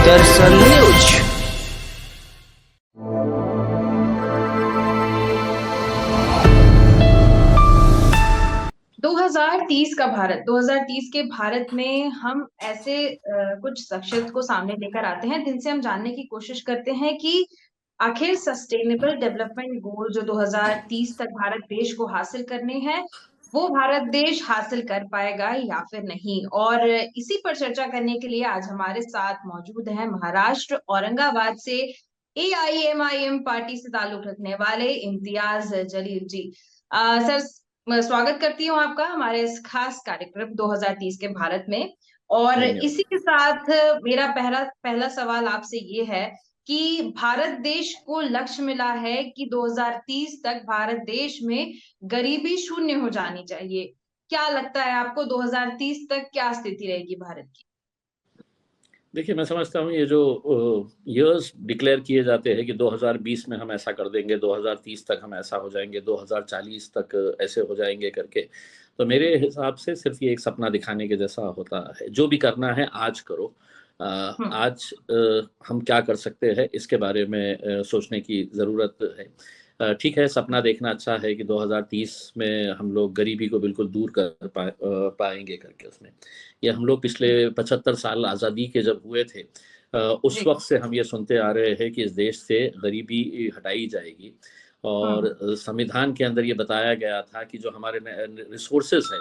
दरअसल न्यूज। 2030 का भारत, 2030 के भारत में हम ऐसे कुछ शख्सियत को सामने लेकर आते हैं जिनसे हम जानने की कोशिश करते हैं कि आखिर सस्टेनेबल डेवलपमेंट गोल जो 2030 तक भारत देश को हासिल करने हैं, वो भारत देश हासिल कर पाएगा या फिर नहीं। और इसी पर चर्चा करने के लिए आज हमारे साथ मौजूद हैं महाराष्ट्र औरंगाबाद से एआईएमआईएम पार्टी से ताल्लुक रखने वाले इम्तियाज जलील जी। सर, मैं स्वागत करती हूँ आपका हमारे इस खास कार्यक्रम 2030 के भारत में। और धन्यवाद। इसी के साथ मेरा पहला पहला सवाल आपसे ये है कि भारत देश को लक्ष्य मिला है कि 2030 तक भारत देश में गरीबी शून्य हो जानी चाहिए। क्या लगता है आपको 2030 तक क्या स्थिति रहेगी भारत की? देखिए, मैं समझता हूँ ये जो ईयर्स डिक्लेयर किए जाते हैं कि 2020 में हम ऐसा कर देंगे, 2030 तक हम ऐसा हो जाएंगे, 2040 तक ऐसे हो जाएंगे करके, तो मेरे हिसाब से सिर्फ ये एक सपना दिखाने के जैसा होता है। जो भी करना है आज करो। हम्म। आज हम क्या कर सकते हैं इसके बारे में सोचने की ज़रूरत है। ठीक है, सपना देखना अच्छा है कि 2030 में हम लोग गरीबी को बिल्कुल दूर कर पाएंगे करके उसमें। ये हम लोग पिछले 75 साल आज़ादी के जब हुए थे, उस जी। वक्त से हम ये सुनते आ रहे हैं कि इस देश से गरीबी हटाई जाएगी। और हम्म। संविधान के अंदर ये बताया गया था कि जो हमारे रिसोर्सेज है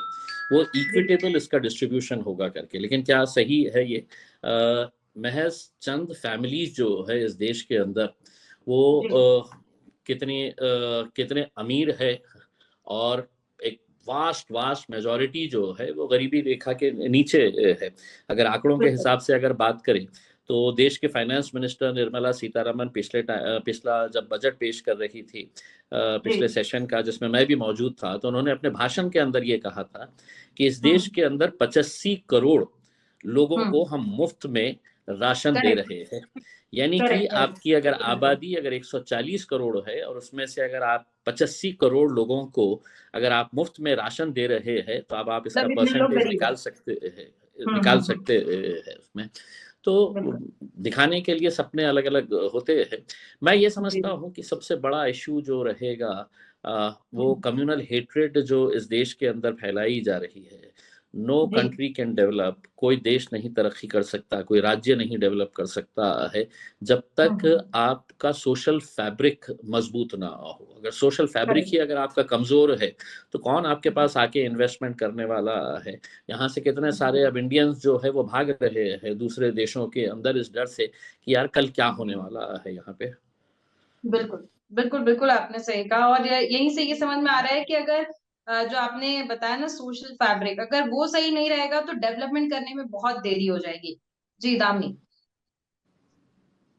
वो जी। इक्विटेबल इसका डिस्ट्रीब्यूशन होगा करके। लेकिन क्या सही है ये? महज चंद फैमिलीज जो है इस देश के अंदर, वो जी। कितने अमीर है, और एक वास्ट वास्ट मेजॉरिटी जो है वो गरीबी रेखा के नीचे है। अगर आंकड़ों के बिल्कुल। हिसाब से अगर बात करें तो देश के फाइनेंस मिनिस्टर निर्मला सीतारमन पिछला जब बजट पेश कर रही थी, जी। पिछले सेशन का जिसमें मैं भी मौजूद था, तो उन्होंने अपने भाषण के अंदर ये कहा था कि इस देश हम्म। के अंदर 85 करोड़ लोगों को हम्म। हम मुफ्त में राशन दे करेक्ट। रहे हैं। यानी कि करेक्ट। करेक्ट। आपकी अगर बिल्कुल। आबादी अगर 140 करोड़ है और उसमें से अगर आप 85 करोड़ लोगों को अगर आप मुफ्त में राशन दे रहे हैं, तो अब आप इसका मतलब इतने लोग परसेंटेज गरीब है। निकाल हम्म। सकते हैं उसमें। तो बिल्कुल। दिखाने के लिए सपने अलग अलग होते हैं। मैं ये जी। समझता हूँ कि सबसे बड़ा इशू जो रहेगा, वो हम्म। कम्युनल हेट्रेड जो इस देश के अंदर फैलाई जा रही है। No ji. Country can develop, कोई देश नहीं तरक्की कर सकता, कोई राज्य नहीं डेवलप कर सकता है जब तक हम्म। आपका सोशल फैब्रिक मजबूत ना हो। अगर सोशल फैब्रिक करेक्ट। ही अगर आपका कमजोर है, तो कौन आपके पास आके इन्वेस्टमेंट करने वाला है? यहाँ से कितने सारे अब इंडियंस जो है वो भाग रहे हैं दूसरे देशों के अंदर इस डर से कि यार कल क्या होने वाला है यहाँ पे। बिल्कुल, बिल्कुल, बिल्कुल आपने सही कहा। और यहीं से ये समझ में आ रहा है कि अगर जो आपने बताया ना सोशल फैब्रिक, अगर वो सही नहीं रहेगा तो डेवलपमेंट करने में बहुत देरी हो जाएगी। जी, दामिनी।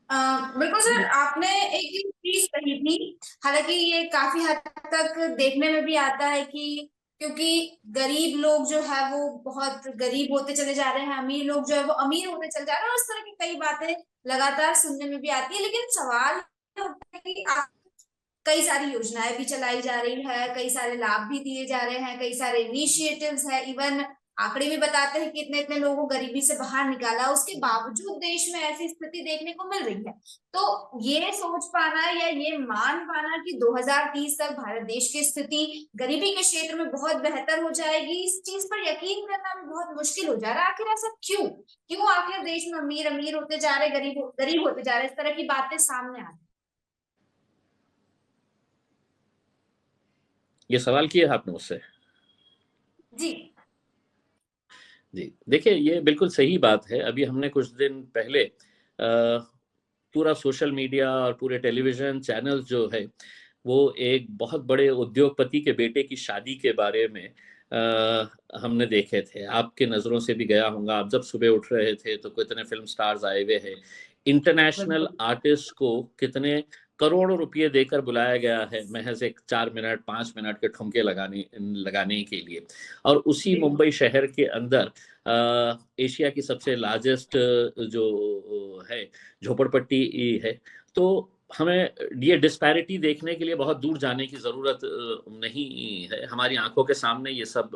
अ, बिल्कुल सर, आपने एक चीज कही थी। हालांकि ये काफी हद तक देखने में भी आता है कि क्योंकि गरीब लोग जो है वो बहुत गरीब होते चले जा रहे हैं, अमीर लोग जो है वो अमीर होते चले जा रहे हैं, और इस तरह की कई बातें लगातार सुनने में भी आती है। लेकिन सवाल ये होता है कि कई सारी योजनाएं भी चलाई जा रही है, कई सारे लाभ भी दिए जा रहे हैं, कई सारे इनिशिएटिव्स है, इवन आंकड़े भी बताते हैं कि इतने इतने लोगों को गरीबी से बाहर निकाला, उसके बावजूद देश में ऐसी स्थिति देखने को मिल रही है। तो ये सोच पाना या ये मान पाना कि 2030 तक भारत देश की स्थिति गरीबी के क्षेत्र में बहुत बेहतर हो जाएगी, इस चीज पर यकीन करना भी बहुत मुश्किल हो जा रहा है। आखिर ऐसा क्यों? क्यों आखिर देश में अमीर अमीर होते जा रहे, गरीब गरीब होते जा रहे, इस तरह की बातें सामने आ रही? ये सवाल किया आपने मुझसे। जी। जी, देखिए ये बिल्कुल सही बात है। अभी हमने कुछ दिन पहले पूरा सोशल मीडिया और पूरे टेलीविज़न चैनल्स जो है, वो एक बहुत बड़े उद्योगपति के बेटे की शादी के बारे में हमने देखे थे। आपके नज़रों से भी गया होगा, आप जब सुबह उठ रहे थे तो कितने फ़िल्म स्टार्स आए हुए हैं। इंटरनेशनल बिल्कुल। आर्टिस्ट को कितने करोड़ों रुपए देकर बुलाया गया है, महज़ एक 4 मिनट, 5 मिनट के ठुमके लगाने लगाने के लिए। और उसी जी। मुंबई शहर के अंदर एशिया की सबसे लार्जेस्ट जो है झोपड़पट्टी है। तो हमें ये डिस्पैरिटी देखने के लिए बहुत दूर जाने की ज़रूरत नहीं है। हमारी आंखों के सामने ये सब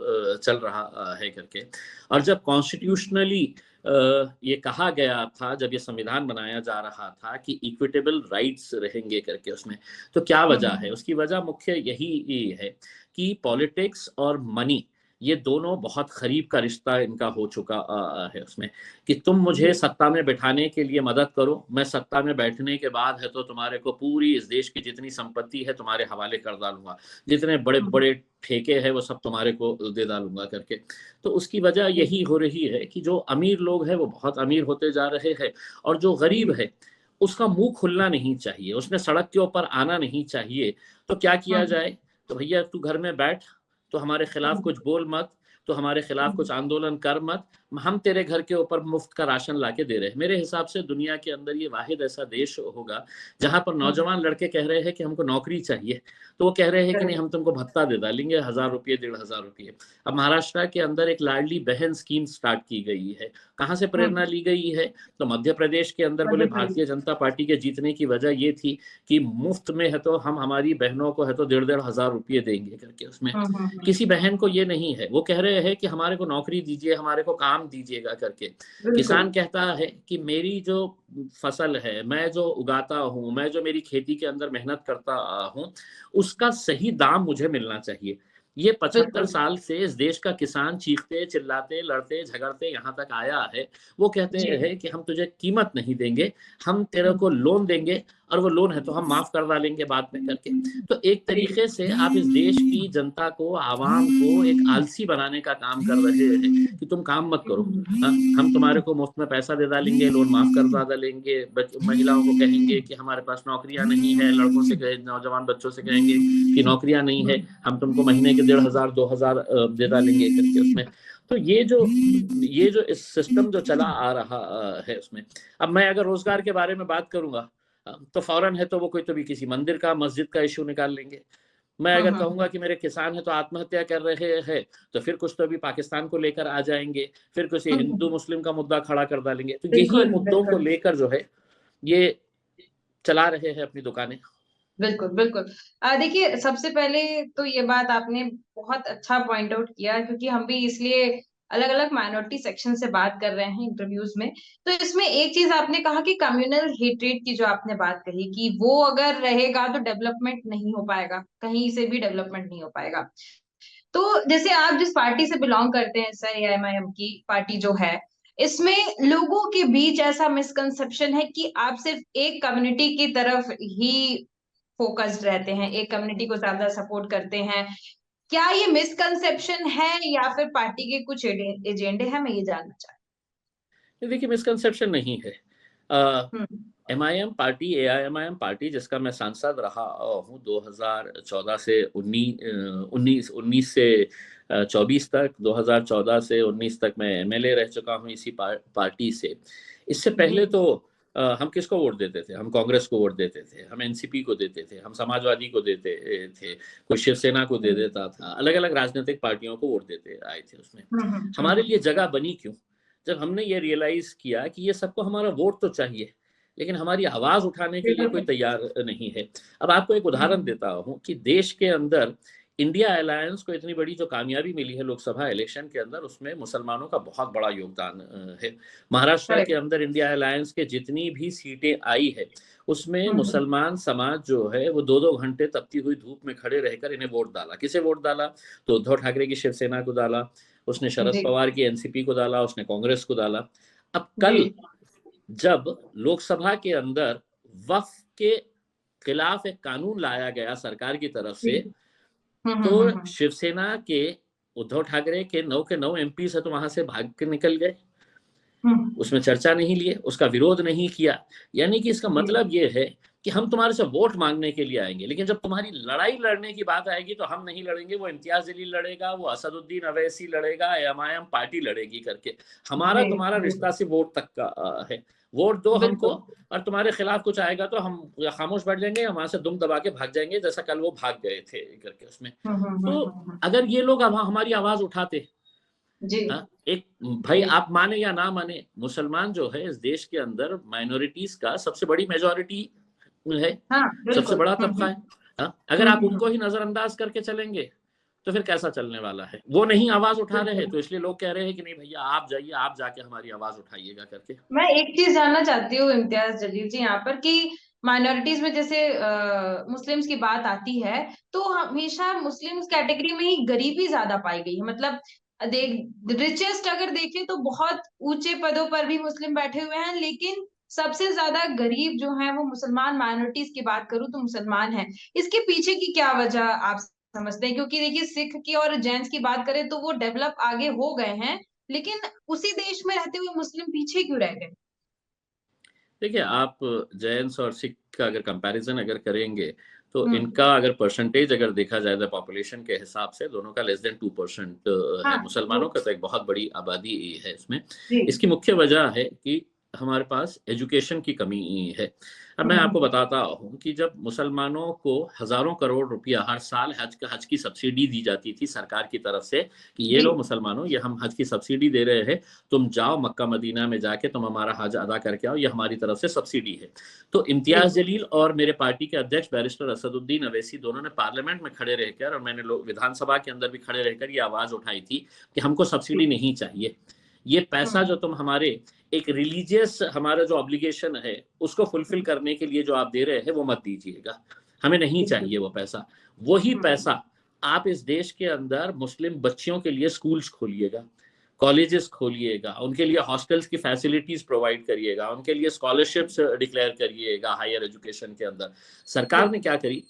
चल रहा है करके। और जब कॉन्स्टिट्यूशनली ये कहा गया था जब ये संविधान बनाया जा रहा था कि इक्विटेबल राइट्स रहेंगे करके उसमें, तो क्या वजह है? उसकी वजह मुख्य यही है कि पॉलिटिक्स और मनी ये दोनों बहुत करीब का रिश्ता इनका हो चुका है उसमें, कि तुम मुझे सत्ता में बैठाने के लिए मदद करो, मैं सत्ता में बैठने के बाद है तो तुम्हारे को पूरी इस देश की जितनी संपत्ति है तुम्हारे हवाले कर डालूंगा, जितने बड़े बड़े ठेके हैं वो सब तुम्हारे को दे डालूंगा करके। तो उसकी वजह यही हो रही है कि जो अमीर लोग हैं वो बहुत अमीर होते जा रहे हैं, और जो गरीब है उसका मुंह खुलना नहीं चाहिए, उसने सड़क के ऊपर आना नहीं चाहिए। तो क्या किया जाए? तो भैया तू घर में बैठ, तो हमारे खिलाफ कुछ बोल मत, तो हमारे खिलाफ कुछ आंदोलन कर मत, हम तेरे घर के ऊपर मुफ्त का राशन लाके दे रहे हैं। मेरे हिसाब से दुनिया के अंदर ये वाहिद ऐसा देश होगा जहां पर नौजवान लड़के कह रहे हैं कि हमको नौकरी चाहिए, तो वो कह रहे हैं कि नहीं हम तुमको भत्ता दे डालेंगे, 1000 रुपये 1500 रुपये। अब महाराष्ट्र के अंदर एक लाडली बहन स्कीम स्टार्ट की गई है, कहाँ से प्रेरणा ली गई है? तो मध्य प्रदेश के अंदर बोले भारतीय जनता पार्टी के जीतने की वजह ये थी कि मुफ्त में है तो हम हमारी बहनों को है तो 1500 रुपये देंगे करके उसमें। किसी बहन को ये नहीं है, वो कह रहे हैं कि हमारे को नौकरी दीजिए, हमारे को काम दीजिएगा करके। किसान कहता है कि मेरी जो फसल है, मैं जो उगाता हूँ, मैं जो मेरी खेती के अंदर मेहनत करता हूँ, उसका सही दाम मुझे मिलना चाहिए। ये 75 साल से इस देश का किसान चीखते चिल्लाते लड़ते झगड़ते यहाँ तक आया है। वो कहते हैं कि हम तुझे कीमत नहीं देंगे, हम तेरे को लोन देंगे, और वो लोन है तो हम माफ कर डालेंगे बाद में करके। तो एक तरीके से आप इस देश की जनता को, आवाम को एक आलसी बनाने का काम कर रहे हैं कि तुम काम मत करो, हम तुम्हारे को मुफ्त में पैसा दे डालेंगे, लोन माफ कर डालेंगे, महिलाओं को कहेंगे कि हमारे पास नौकरियां नहीं है, लड़कों से कहे, नौजवान बच्चों से कहेंगे कि नौकरियां नहीं है, हम तुमको महीने के 1500 2000 दे डालेंगे करके उसमें। तो ये जो इस सिस्टम जो चला आ रहा है उसमें, अब मैं अगर रोजगार के बारे में बात करूंगा तो फौरन है तो वो कोई तो भी किसी मंदिर का मस्जिद का इशू निकाल लेंगे। मैं अगर कहूंगा कि मेरे किसान है तो आत्महत्या कर रहे हैं, तो फिर कुछ तो भी पाकिस्तान को लेकर आ जाएंगे, फिर कुछ हिंदू मुस्लिम का मुद्दा खड़ा कर डालेंगे। तो यही मुद्दों को लेकर जो है ये चला रहे हैं अपनी दुकानें। बिल्कुल, बिल्कुल। देखिए सबसे पहले तो ये बात आपने बहुत अच्छा पॉइंट आउट किया, क्योंकि हम भी इसलिए अलग-अलग माइनॉरिटी सेक्शन से बात कर रहे हैं इंटरव्यूज में। तो इसमें एक चीज आपने कहा कि कम्युनल हेट्रेड की जो आपने बात कही कि वो अगर रहेगा तो डेवलपमेंट नहीं हो पाएगा, कहीं से भी डेवलपमेंट नहीं हो पाएगा। तो जैसे आप जिस पार्टी से बिलोंग करते हैं सर, एआईएमआईएम की पार्टी जो है, इसमें लोगों के बीच ऐसा मिसकंसेप्शन है कि आप सिर्फ एक कम्युनिटी की तरफ ही फोकस्ड रहते हैं, एक कम्युनिटी को ज्यादा सपोर्ट करते हैं। क्या ये मिसकंसेप्शन है या फिर पार्टी के कुछ एजेंडे हैं? मैं ये जानना चाहती देखिए मिसकंसेप्शन नहीं है। हूँ। एमआईएम पार्टी, एआईएमआईएम पार्टी जिसका मैं सांसद रहा हूँ 2014 से 19 से 24 तक, 2014 से 19 तक मैं एमएलए रह चुका हूँ इसी पार्टी से। इससे पहले तो हम किसको वोट देते थे? हम कांग्रेस को वोट देते थे, हम एनसीपी को देते थे, हम समाजवादी को देते थे, कोई शिवसेना को दे देता था, अलग अलग राजनीतिक पार्टियों को वोट देते आए थे उसमें। हमारे लिए जगह बनी क्यों? जब हमने ये रियलाइज किया कि ये सबको हमारा वोट तो चाहिए, लेकिन हमारी आवाज उठाने के लिए कोई तैयार नहीं है। अब आपको एक उदाहरण देता हूं कि देश के अंदर इंडिया अलायंस को इतनी बड़ी जो कामयाबी मिली है लोकसभा इलेक्शन के अंदर, उसमें मुसलमानों का बहुत बड़ा योगदान है। महाराष्ट्र के अंदर इंडिया अलायंस के जितनी भी सीटें आई है उसमें मुसलमान समाज जो है वो 2-2 घंटे तपती हुई धूप में खड़े रहकर इन्हें वोट डाला। किसे वोट डाला? तो उद्धव ठाकरे की शिवसेना को डाला, उसने शरद पवार की एनसीपी को डाला, उसने कांग्रेस को डाला। अब कल जब लोकसभा के अंदर वक्फ के खिलाफ एक कानून लाया गया सरकार की तरफ से, तो शिवसेना के उद्धव ठाकरे के 9 के 9 एमपी से तो वहां से भाग के निकल गए, उसमें चर्चा नहीं लिए, उसका विरोध नहीं किया। यानी कि इसका मतलब ये है कि हम तुम्हारे से वोट मांगने के लिए आएंगे, लेकिन जब तुम्हारी लड़ाई लड़ने की बात आएगी तो हम नहीं लड़ेंगे, वो इम्तियाज जलील लड़ेगा, वो असदुद्दीन अवैसी लड़ेगा, एमआईएम पार्टी लड़ेगी करके। हमारा तुम्हारा रिश्ता सिर्फ वोट तक का है। वोट दो हमको, और तुम्हारे खिलाफ कुछ आएगा तो हम खामोश बैठ जाएंगे, वहां से दुम दबा के भाग जाएंगे, जैसा कल वो भाग गए थे करके उसमें। तो अगर ये लोग अब हमारी आवाज उठाते जी। एक भाई आप माने या ना माने, मुसलमान जो है इस देश के अंदर माइनॉरिटीज का सबसे बड़ी मेजॉरिटी है, सबसे बड़ा तबका है। अगर आप उनको ही नजरअंदाज करके चलेंगे तो फिर कैसा चलने वाला है? वो नहीं आवाज उठा रहे हैं, तो इसलिए लोग कह रहे हैं कि नहीं भैया आप जाइए, आप जाके हमारी आवाज उठाइएगा करके। मैं एक चीज जानना चाहती हूँ इम्तियाज जलील जी यहाँ पर, कि माइनॉरिटीज में जैसे मुस्लिम्स की बात आती है तो हमेशा मुस्लिम्स कैटेगरी में ही गरीबी ज्यादा पाई गई है। मतलब देख, रिचेस्ट अगर देखें तो बहुत ऊंचे पदों पर भी मुस्लिम बैठे हुए हैं, लेकिन सबसे ज्यादा गरीब जो है वो मुसलमान, माइनॉरिटीज की बात करूं तो मुसलमान है। इसके पीछे की क्या वजह आप समझते हैं? क्योंकि देखिए, सिख की और जैन्स की बात करें तो वो डेवलप आगे हो गए हैं, लेकिन उसी देश में रहते हुए मुस्लिम पीछे क्यों रह गए? देखिए, आप जैन्स और सिख का अगर कंपैरिजन अगर करेंगे तो हम्म। इनका अगर परसेंटेज अगर देखा जाए तो पॉपुलेशन के हिसाब से दोनों का लेस देन 2% है। हाँ, मुसलमानों का तो एक बहुत बड़ी आबादी है इसमें। जी। इसकी मुख्य वजह है कि हमारे पास एजुकेशन की कमी है। अब मैं आपको बताता हूँ कि जब मुसलमानों को हजारों करोड़ रुपया हर साल हज की सब्सिडी दी जाती थी सरकार की तरफ से कि ये जी। लो मुसलमानों, ये हम हज की सब्सिडी दे रहे हैं, तुम जाओ मक्का मदीना में जाके तुम हमारा हज अदा करके आओ, ये हमारी तरफ से सब्सिडी है। तो इम्तियाज जलील और मेरे पार्टी के अध्यक्ष बैरिस्टर असदुद्दीन अवैसी दोनों ने पार्लियामेंट में खड़े रहकर, और मैंने लोग विधानसभा के अंदर भी खड़े रहकर ये आवाज उठाई थी कि हमको सब्सिडी नहीं चाहिए। ये पैसा जो तुम हमारे एक रिलीजियस हमारा जो ऑब्लिगेशन है उसको फुलफिल करने के लिए जो आप दे रहे हैं वो मत दीजिएगा, हमें नहीं चाहिए वो पैसा। वही पैसा आप इस देश के अंदर मुस्लिम बच्चियों के लिए स्कूल्स खोलिएगा, कॉलेजेस खोलिएगा, उनके लिए हॉस्टल्स की फैसिलिटीज प्रोवाइड करिएगा, उनके लिए स्कॉलरशिप्स डिक्लेयर करिएगा हायर एजुकेशन के अंदर। सरकार ने क्या करी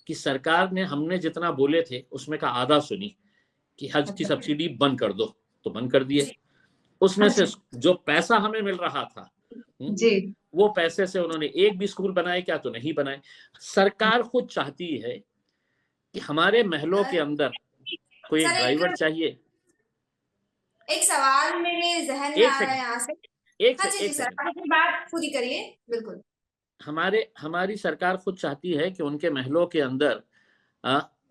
कि सरकार ने हमने जितना बोले थे उसमें का आधा सुनी कि हज की सब्सिडी बंद कर दो, तो बंद कर दिए। उसमें से जो पैसा हमें मिल रहा था जी। वो पैसे से उन्होंने एक भी स्कूल बनाए क्या? तो नहीं बनाए। सरकार खुद चाहती है कि हमारे महलों के अंदर कोई एक सर, ड्राइवर चाहिए। एक सवाल मेरे जहन में एक आ रहा है सेकंड, यहाँ से। एक हाँ से जी जी एक सर, सेकंड। आप अपनी बात पूरी करिए। बिल्कुल। हमारी सरकार खुद चाहती है कि उनके महलों के अंदर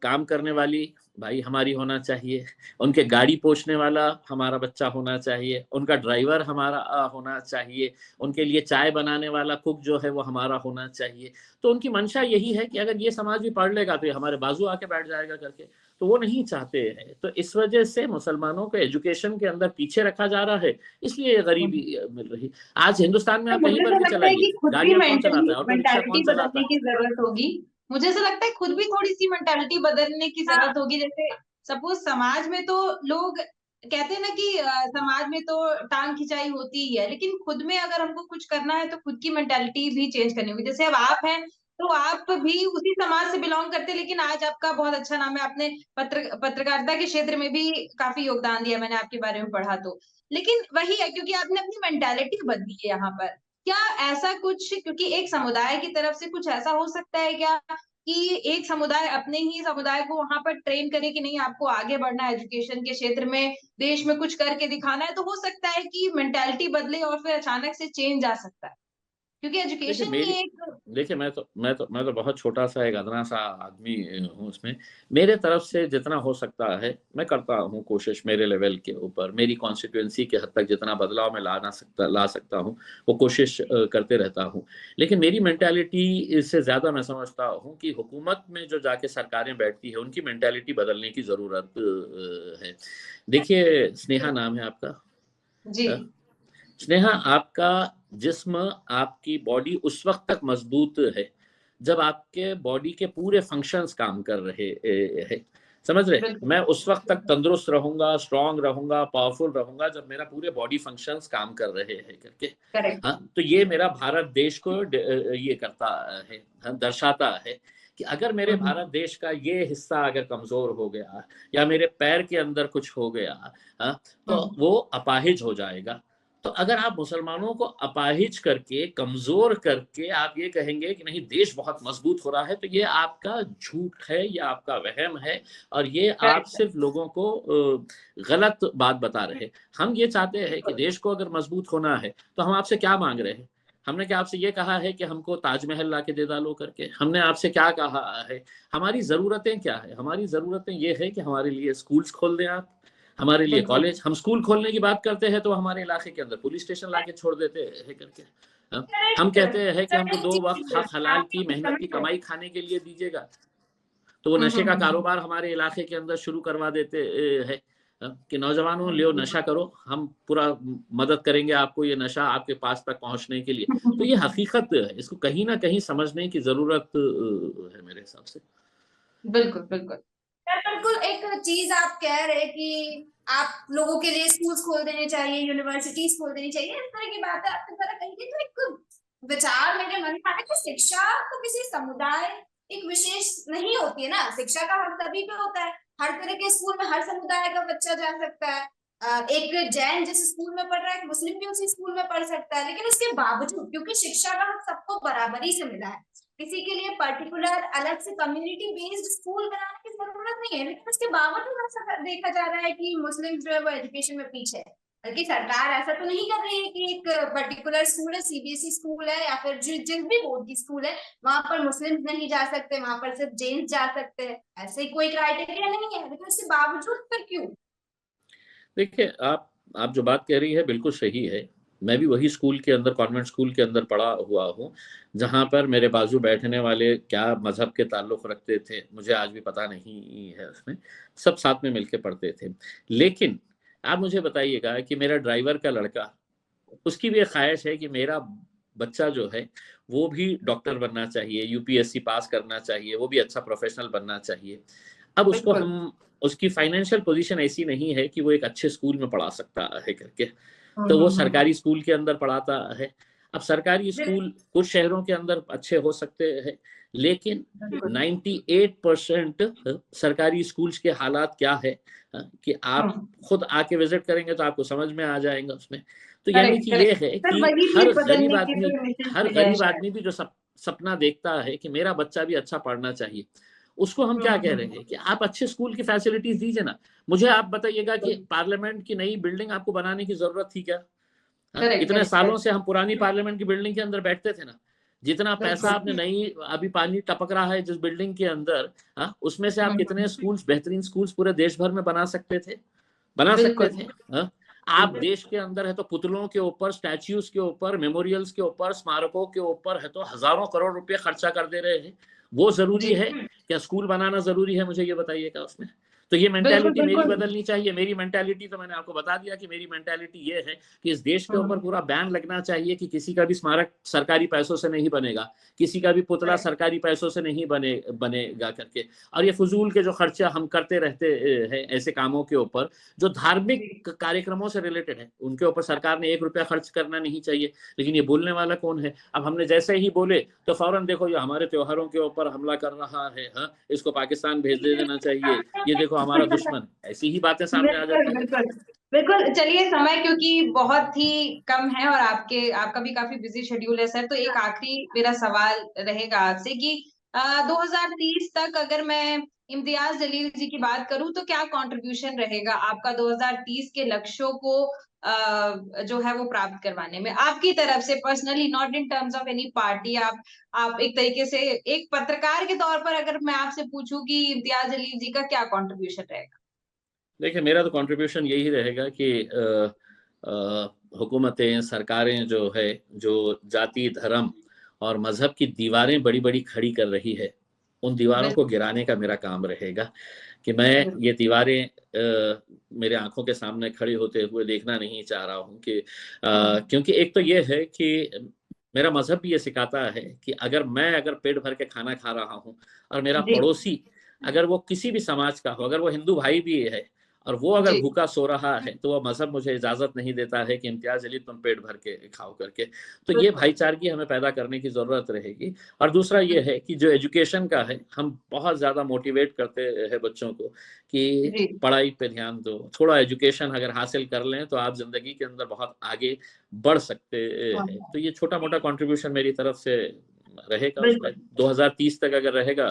काम करने वाली भाई हमारी होना चाहिए, उनके गाड़ी पोंछने वाला हमारा बच्चा होना चाहिए, उनका ड्राइवर हमारा होना चाहिए, उनके लिए चाय बनाने वाला कुक जो है वो हमारा होना चाहिए। तो उनकी मंशा यही है कि अगर ये समाज भी पढ़ लेगा तो ये हमारे बाजू आके बैठ जाएगा करके, तो वो नहीं चाहते हैं। तो इस वजह से मुसलमानों को एजुकेशन के अंदर पीछे रखा जा रहा है, इसलिए ये गरीबी मिल रही। आज हिंदुस्तान में आप कहीं मुझे पर तो भी लगता है चलाइए, कि खुद भी गाड़ियां कौन चलाता है, ऑटो रिक्शा मेंटालिटी कौन चलाता बदलने है? की जरूरत होगी। मुझे ऐसा लगता है खुद भी थोड़ी सी मेंटालिटी बदलने की हाँ। जरूरत होगी। जैसे सपोज समाज में तो लोग कहते हैं ना कि समाज में तो टांग खिंचाई होती ही है, लेकिन खुद में अगर हमको कुछ करना है तो खुद की मेंटालिटी भी चेंज करनी होगी। जैसे अब आप हैं तो आप भी उसी समाज से बिलोंग करते हैं, लेकिन आज आपका बहुत अच्छा नाम है, आपने पत्रकारिता के क्षेत्र में भी काफी योगदान दिया, मैंने आपके बारे में पढ़ा तो। लेकिन वही है, क्योंकि आपने अपनी मेंटालिटी बदली है यहाँ पर। क्या ऐसा कुछ, क्योंकि एक समुदाय की तरफ से कुछ ऐसा हो सकता है क्या कि एक समुदाय अपने ही समुदाय को वहां पर ट्रेन करे कि नहीं आपको आगे बढ़ना है एजुकेशन के क्षेत्र में, देश में कुछ करके दिखाना है, तो हो सकता है कि मेंटालिटी बदले और फिर अचानक से चेंज आ सकता है, क्योंकि देखिए एजुकेशन ही मेरी एक। देखिए मैं तो बहुत छोटा सा एक अदना सा आदमी हूँ उसमें। मेरे तरफ से जितना हो सकता है मैं करता हूँ कोशिश, मेरे लेवल के ऊपर मेरी कॉन्स्टिट्यूएंसी के हद तक जितना बदलाव मैं ला सकता हूँ वो कोशिश करते रहता हूँ। लेकिन मेरी मेंटालिटी से ज़्यादा मैं समझता हूँ कि हुकूमत में जो जाके सरकारें बैठती है उनकी मेंटालिटी बदलने की ज़रूरत है। देखिए, स्नेहा नाम है आपका? जी। स्नेहा, आपका जिस्म, आपकी बॉडी उस वक्त तक मजबूत है जब आपके बॉडी के पूरे फंक्शंस काम कर रहे हैं। समझ रहे? बिल्कुल। मैं उस वक्त तक तंदुरुस्त रहूंगा, स्ट्रांग रहूंगा, पावरफुल रहूंगा जब मेरा पूरे बॉडी फंक्शंस काम कर रहे हैं करके। करेक्ट। हाँ, तो ये मेरा भारत देश को ये करता है, हाँ, दर्शाता है कि अगर मेरे भारत देश का ये हिस्सा अगर कमजोर हो गया या मेरे पैर के अंदर कुछ हो गया, हाँ, तो वो अपाहिज हो जाएगा। तो अगर आप मुसलमानों को अपाहिज करके, कमजोर करके आप ये कहेंगे कि नहीं देश बहुत मजबूत हो रहा है, तो ये आपका झूठ है, ये आपका वहम है, और ये आप करेक्ट। सिर्फ लोगों को गलत बात बता रहे। हम ये चाहते हैं कि देश को अगर मजबूत होना है तो हम आपसे क्या मांग रहे हैं? हमने क्या आपसे ये कहा है कि हमको ताजमहल ला के दे डालो करके? हमने आपसे क्या कहा है? हमारी ज़रूरतें क्या है? हमारी ज़रूरतें ये है कि हमारे लिए स्कूल्स खोल दें आप, हमारे लिए कॉलेज। हम स्कूल खोलने की बात करते हैं तो हमारे इलाके के अंदर पुलिस स्टेशन लाके छोड़ देते हैं करके। हम कहते हैं कि हमको 2 वक्त हक हलाल की मेहनत की कमाई खाने के लिए दीजिएगा, तो वो नशे का कारोबार हमारे इलाके के अंदर शुरू करवा देते हैं कि नौजवानों लियो नशा करो, हम पूरा मदद करेंगे आपको ये नशा आपके पास तक पहुंचने के लिए। तो ये हकीकत है, इसको कहीं ना कहीं समझने की जरूरत है मेरे हिसाब से। बिल्कुल बिल्कुल बिल्कुल। एक चीज आप कह रहे कि आप लोगों के लिए स्कूल्स खोल देने चाहिए, यूनिवर्सिटीज खोल देनी चाहिए, इस तरह की बात है आपकी तरह कही, तो एक विचार मेरे मन में आया कि शिक्षा तो किसी समुदाय एक विशेष नहीं होती है ना, शिक्षा का हक सभी पे होता है, हर तरह के स्कूल में हर समुदाय का बच्चा जा सकता है। एक जैन जिस स्कूल में पढ़ रहा है, मुस्लिम भी उसी स्कूल में पढ़ सकता है, लेकिन उसके बावजूद क्योंकि शिक्षा का हक सबको बराबरी से मिला है, किसी के लिए पर्टिकुलर अलग से कम्युनिटी बेस्ड स्कूल बनाने की जरूरत नहीं है, लेकिन उसके बावजूद ऐसा देखा जा रहा है कि मुस्लिम जो है वो एजुकेशन में पीछे है। बल्कि सरकार ऐसा तो नहीं कर रही है कि एक पर्टिकुलर स्कूल है, सीबीएसई स्कूल है या फिर जिस भी बोर्ड की स्कूल है वहां पर मुस्लिम नहीं जा सकते, वहां पर सिर्फ जेंट्स जा सकते हैं, ऐसे कोई क्राइटेरिया नहीं है, लेकिन उसके बावजूद फिर क्यों? देखिए, आप जो बात कह रही है बिल्कुल सही है। मैं भी वही स्कूल के अंदर, कॉन्वेंट स्कूल के अंदर पढ़ा हुआ हूँ, जहाँ पर मेरे बाजू बैठने वाले क्या मजहब के ताल्लुक रखते थे मुझे आज भी पता नहीं है, उसमें सब साथ में मिलके पढ़ते थे। लेकिन आप मुझे बताइएगा कि मेरा ड्राइवर का लड़का, उसकी भी एक ख्वाहिश है कि मेरा बच्चा जो है वो भी डॉक्टर बनना चाहिए, यूपीएससी पास करना चाहिए, वो भी अच्छा प्रोफेशनल बनना चाहिए। अब उसको बिल्कुल हम, उसकी फाइनेंशियल पोजीशन ऐसी नहीं है कि वो एक अच्छे स्कूल में पढ़ा सकता है करके, तो वो सरकारी स्कूल के अंदर पढ़ाता है। अब सरकारी स्कूल कुछ शहरों के अंदर अच्छे हो सकते हैं, लेकिन 98% सरकारी स्कूल्स के हालात क्या है कि आप खुद आके विजिट करेंगे तो आपको समझ में आ जाएगा उसमें। तो यानी करेक्ट कि ये करेक्ट है सर, कि वही हर चीज गरीब बदलने की आदमी, तो मिशन हर की है गरीब शायद। आदमी भी जो सपना देखता है कि मेरा बच्चा भी अच्छा पढ़ना चाहिए, उसको हम क्या कह रहे हैं कि आप अच्छे स्कूल की फैसिलिटीज दीजिए ना। मुझे आप बताइएगा कि पार्लियामेंट की नई बिल्डिंग आपको बनाने की जरूरत थी क्या? करेक्ट इतने करेक्ट सालों करेक्ट से हम पुरानी पार्लियामेंट की बिल्डिंग के अंदर बैठते थे ना, जितना पैसा बिल्कुल आपने नई, अभी पानी टपक रहा है जिस बिल्डिंग के अंदर, उसमें से आप कितने स्कूल्स, बेहतरीन स्कूल्स पूरे देश भर में बना सकते थे, बना सकते बिल्कुल थे। आप देश के अंदर है तो पुतलों के ऊपर, स्टैच्यूज के ऊपर, मेमोरियल्स के ऊपर, स्मारकों के ऊपर है तो हजारों करोड़ रुपए खर्चा कर दे रहे हैं। वो जरूरी जी है क्या? स्कूल बनाना जरूरी है? मुझे ये बताइएगा उसमें। तो ये बिल्कुल मेंटालिटी मेरी बिल्कुल बदलनी चाहिए। मेरी मेंटालिटी तो मैंने आपको बता दिया कि मेरी मेंटालिटी ये है कि इस देश के ऊपर पूरा बैन लगना चाहिए कि किसी का भी स्मारक सरकारी पैसों से नहीं बनेगा, किसी का भी पुतला सरकारी पैसों से नहीं बनेगा करके। और ये फजूल के जो खर्चा हम करते रहते हैं ऐसे कामों के ऊपर जो धार्मिक कार्यक्रमों से रिलेटेड है, उनके ऊपर सरकार ने 1 रुपया खर्च करना नहीं चाहिए। लेकिन ये बोलने वाला कौन है? अब हमने जैसे ही बोले तो फौरन देखो ये हमारे त्योहारों के ऊपर हमला कर रहा है, इसको पाकिस्तान भेज देना चाहिए, ये देखो हमारा दुश्मन, ऐसी ही बातें सामने आ बिल्कुल जाती है। बिल्कुल बिल्कुल। चलिए, समय क्योंकि बहुत ही कम है और आपका भी काफी बिजी शेड्यूल है सर, तो एक आखिरी मेरा सवाल रहेगा आपसे कि 2030 तक अगर मैं इम्तियाज जलील जी की बात करूं तो क्या कंट्रीब्यूशन रहेगा आपका 2030 के लक्ष्यों को जो है वो प्राप्त करवाने में आपकी तरफ से personally, not in terms of any party? आप एक तरीके से एक पत्रकार के तौर पर अगर मैं आपसे पूछूं कि इम्तियाज जलील जी का क्या कंट्रीब्यूशन रहेगा? देखिए, मेरा तो कंट्रीब्यूशन यही रहेगा कि हुकूमतें, सरकारें जो है, जो जाति, धर्म और मजहब की दीवारें बड़ी बड़ी खड़ी कर रही है, उन दीवारों को बिल्कुल गिराने का मेरा काम रहेगा कि मैं ये दीवारें मेरे आंखों के सामने खड़ी होते हुए देखना नहीं चाह रहा हूँ कि क्योंकि एक तो ये है कि मेरा मजहब भी ये सिखाता है कि अगर पेट भर के खाना खा रहा हूँ और मेरा जी पड़ोसी अगर वो किसी भी समाज का हो, अगर वो हिंदू भाई भी है और वो अगर जी भूखा सो रहा है, तो वो मजहब मुझे इजाजत नहीं देता है कि इम्तियाज अली तुम पेट भर के खाओ करके। तो ये बिल्कुल भाईचारगी हमें पैदा करने की जरूरत रहेगी। और दूसरा ये है कि जो एजुकेशन का है, हम बहुत ज्यादा मोटिवेट करते हैं बच्चों को कि जी पढ़ाई पे ध्यान दो, थोड़ा एजुकेशन अगर हासिल कर लें तो आप जिंदगी के अंदर बहुत आगे बढ़ सकते हैं। तो ये छोटा मोटा कंट्रीब्यूशन मेरी तरफ से रहेगा उसका। बिल्कुल 2030 तक अगर रहेगा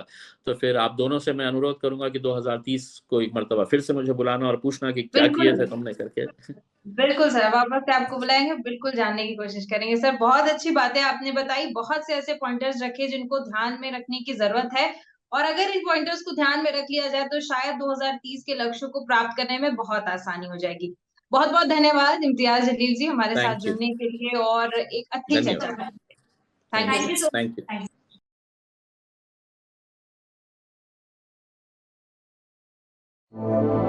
तो फिर आप दोनों से मैं अनुरोध करूंगा कि 2030 को एक मर्तबा फिर से मुझे बुलाना और पूछना कि क्या बिल्कुल किए थे तुमने करके। बिल्कुल सर, वापस से आपको बुलाएंगे, बिल्कुल जानने की कोशिश करेंगे सर। बहुत अच्छी बातें आपने बताई, बहुत से ऐसे पॉइंटर्स रखे जिनको ध्यान में रखने की जरूरत है, और अगर इन पॉइंटर्स को ध्यान में रख लिया जाए तो शायद 2030 के लक्ष्यों को प्राप्त करने में बहुत आसानी हो जाएगी। बहुत बहुत धन्यवाद इम्तियाज जलील जी हमारे साथ थैंक यू। जुड़ने के लिए और एक अच्छी चर्चा धन्यवाद। करने के लिए। Thank thank you you. Thank you sir. So thank you. Much. है।